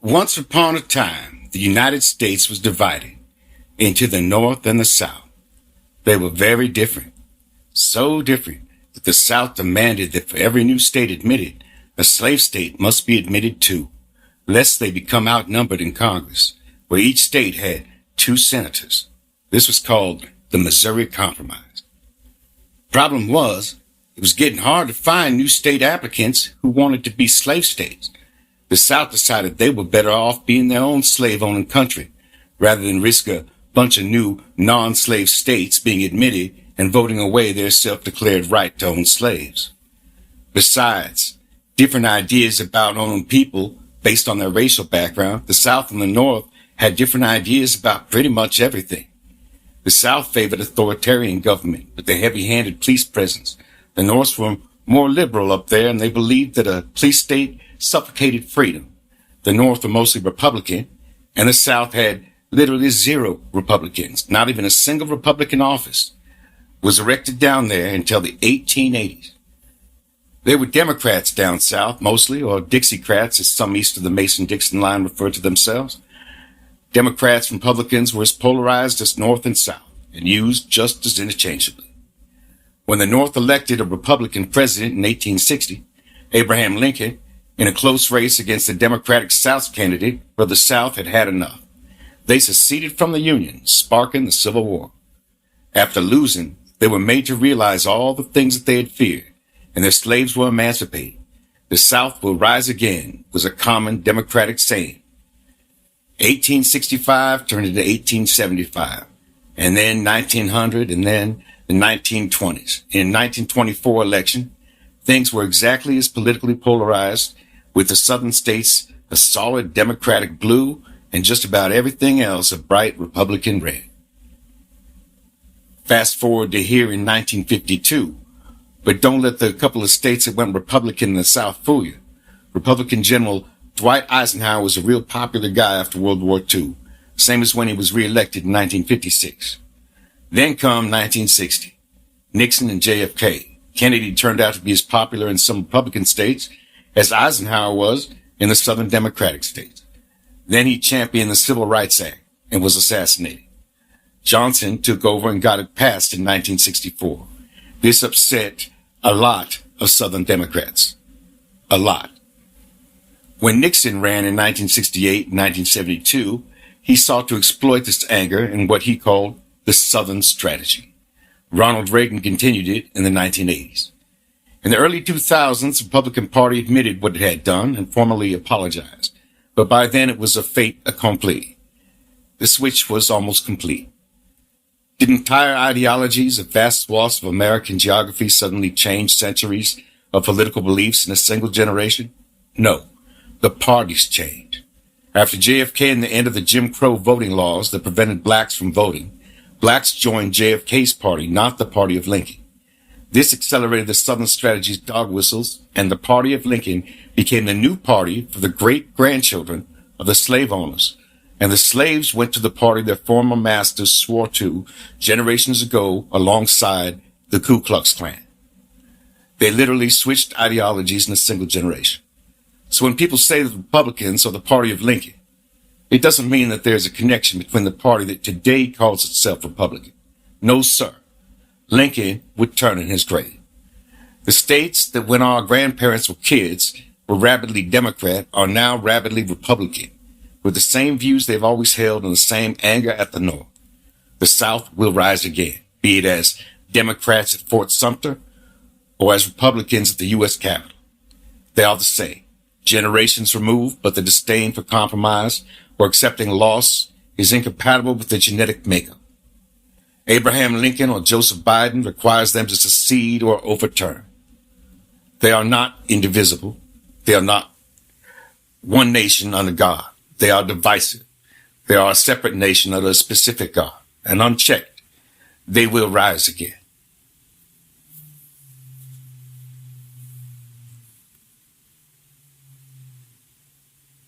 Once upon a time, the United States was divided into the North and the South. They were very different, so different that the South demanded that for every new state admitted, a slave state must be admitted too, lest they become outnumbered in Congress, where each state had 2 senators. This was called the Missouri Compromise. Problem was, it was getting hard to find new state applicants who wanted to be slave states. The South decided they were better off being their own slave-owning country, rather than risk a bunch of new non-slave states being admitted and voting away their self-declared right to own slaves. Besides, different ideas about owning people based on their racial background, the South and the North had different ideas about pretty much everything. The South favored authoritarian government with a heavy-handed police presence. The North were more liberal up there, and they believed that a police state suffocated freedom. The North were mostly Republican, and the South had literally 0 Republicans. Not even a single Republican office was erected down there until the 1880s. They were Democrats down south, mostly, or Dixiecrats, as some east of the Mason-Dixon line referred to themselves. Democrats and Republicans were as polarized as North and South, and used just as interchangeably. When the North elected a Republican president in 1860, Abraham Lincoln, in a close race against the Democratic South candidate, where the South had had enough, they seceded from the Union, sparking the Civil War. After losing, they were made to realize all the things that they had feared, and their slaves were emancipated. The South will rise again was a common Democratic saying. 1865 turned into 1875, and then 1900, and then the 1920s. In the 1924 election, things were exactly as politically polarized, with the southern states a solid Democratic blue and just about everything else a bright Republican red. Fast forward to here in 1952, but don't let the couple of states that went Republican in the South fool you. Republican General Dwight Eisenhower was a real popular guy after World War II, same as when he was reelected in 1956. Then come 1960, Nixon and JFK. Kennedy turned out to be as popular in some Republican states as Eisenhower was in the Southern Democratic states. Then he championed the Civil Rights Act and was assassinated. Johnson took over and got it passed in 1964. This upset a lot of Southern Democrats. A lot. When Nixon ran in 1968 and 1972, he sought to exploit this anger in what he called the Southern Strategy. Ronald Reagan continued it in the 1980s. In the early 2000s, the Republican Party admitted what it had done and formally apologized. But by then it was a fait accompli. The switch was almost complete. Did entire ideologies of vast swaths of American geography suddenly change centuries of political beliefs in a single generation? No. The parties changed. After JFK and the end of the Jim Crow voting laws that prevented blacks from voting, blacks joined JFK's party, not the party of Lincoln. This accelerated the Southern Strategy's dog whistles, and the party of Lincoln became the new party for the great-grandchildren of the slave owners. And the slaves went to the party their former masters swore to generations ago alongside the Ku Klux Klan. They literally switched ideologies in a single generation. So when people say the Republicans are the party of Lincoln, it doesn't mean that there's a connection between the party that today calls itself Republican. No, sir. Lincoln would turn in his grave. The states that when our grandparents were kids were rabidly Democrat are now rabidly Republican, with the same views they've always held and the same anger at the North. The South will rise again, be it as Democrats at Fort Sumter or as Republicans at the U.S. Capitol. They are the same. Generations removed, but the disdain for compromise or accepting loss is incompatible with their genetic makeup. Abraham Lincoln or Joseph Biden requires them to secede or overturn. They are not indivisible. They are not one nation under God. They are divisive. They are a separate nation under a specific God. And unchecked, they will rise again.